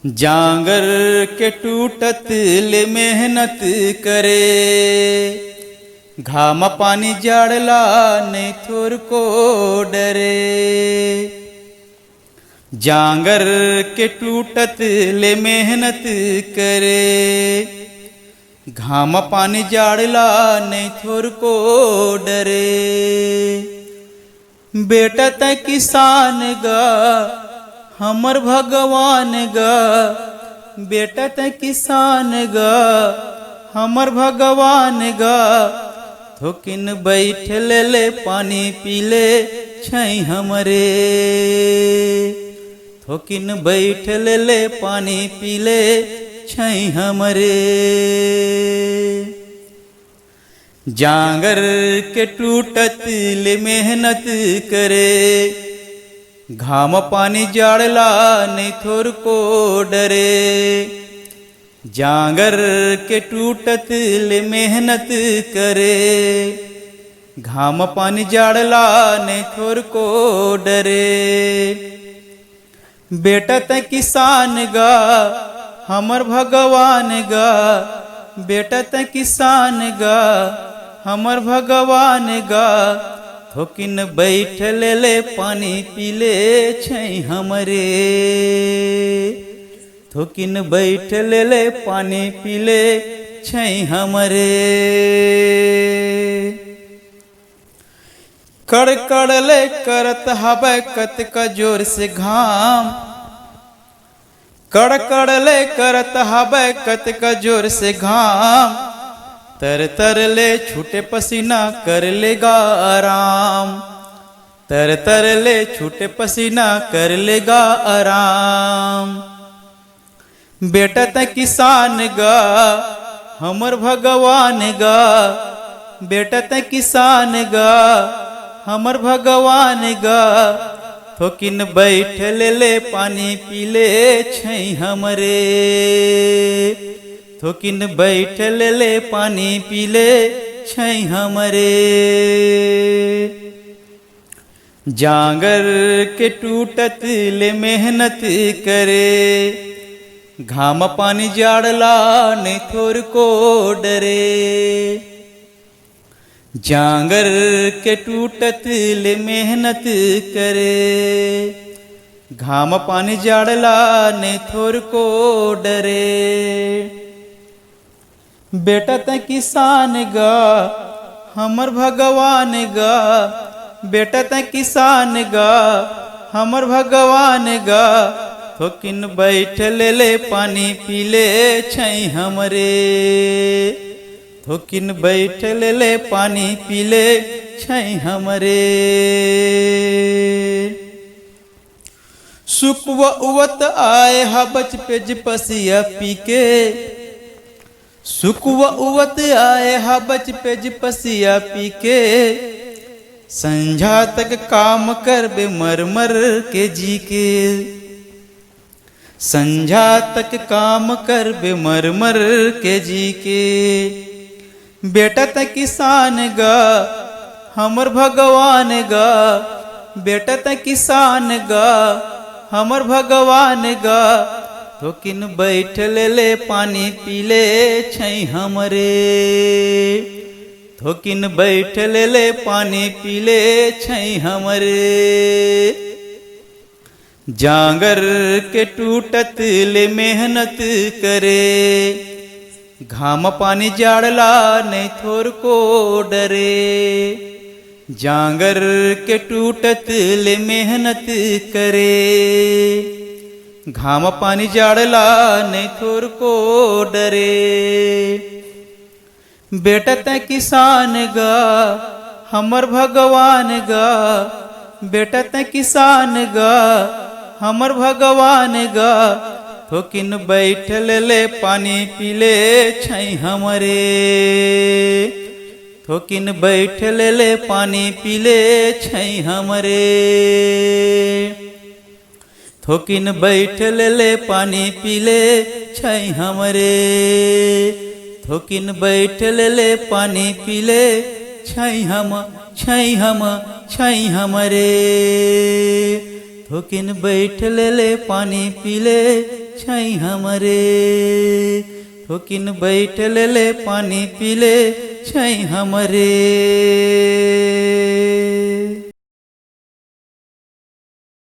जांगर के टूटत ले मेहनत करे, घाम पानी जाड़ला नहीं थोर को डरे। जांगर के टूटत ले मेहनत करे, घाम पानी जाड़ला नहीं थोर को डरे। बेटा त किसान गा हमर भगवान गा, बेटा त किसान गा हमर भगवान गा। थोकिन बैठ ले पानी पीले छई हमरे, थोकिन बैठ ले पानी पीले छई हमरे। जांगर के टूटत ले मेहनत करे, घाम पानी जाड़ला नहीं थोर को डरे। जांगर के टूटत ले मेहनत करे, घाम पानी जाड़ला नहीं थोर को डरे। बेटा त किसान गा हमर भगवान गा, बेटा त किसान गा हमर भगवान गा। थोकिन बैठ ले पानी पीले छई हमरे, थोकिन बैठ ले पानी पीले छई हमरे। कड़ कड़ले करत हबै कतक जोर से घाम, कड़ कड़ले करत हबै कतक जोर से घाम। तर तर ले छूटे पसीना कर लेगा आराम, तर तर ले छूटे पसीना कर लेगा आराम। बेटा त किसान गा हमर भगवान गा, बेटा त किसान गा हमर भगवान गा। थोकिन बैठ ले पानी पीले छई हमरे, थोकिन बैठ ले पानी पीले छई हमरे। जांगर के टूटत ले मेहनत करे, घाम पानी जाड़ला नहीं थोर को डरे। जांगर के टूटत ले मेहनत करे, घाम पानी जाड़ला नहीं थोर को डरे। बेटा त किसान गा हमर भगवान गा, बेटा त किसान गा हमर भगवान गा। थोकिन बैठ ले पानी पीले छई हमरे, थोकिन बैठ ले पानी पीले छई हमरे। सुकव उवत आए हबच पेज पसिया पीके, सुकव उवत आए हबच पेज पसिया पीके। संझा तक काम कर बे मर मर के जी के, संझा तक काम कर बे मर मर के जी के। बेटा त किसान गा हमर भगवान गा, बेटा त किसान गा हमर भगवान गा। थोकिन बैठ ले पानी पीले छई हमरे, थोकिन बैठ ले पानी पीले छई हमरे। जांगर के टूटत ले मेहनत करे, घाम पानी जाड़ला नहीं थोर को डरे। जांगर के टूटत ले मेहनत करे, घाम पानी जाड़ला नहीं थोर को डरे। बेटा त किसान गा हमर भगवान गा, बेटा त किसान गा हमर भगवान गा। थोकिन बैठ ले पानी पीले छई हमरे, थोकिन बैठ ले पानी पीले छई हमरे। थोकिन बैठ ले पानी पीले छई हमरे, थोकिन बैठ ले पानी पीले छई हमरे। थोकिन बैठ ले पानी पीले छई हमरे ठोकिन बैठ ले पानी पीले छई हमरे।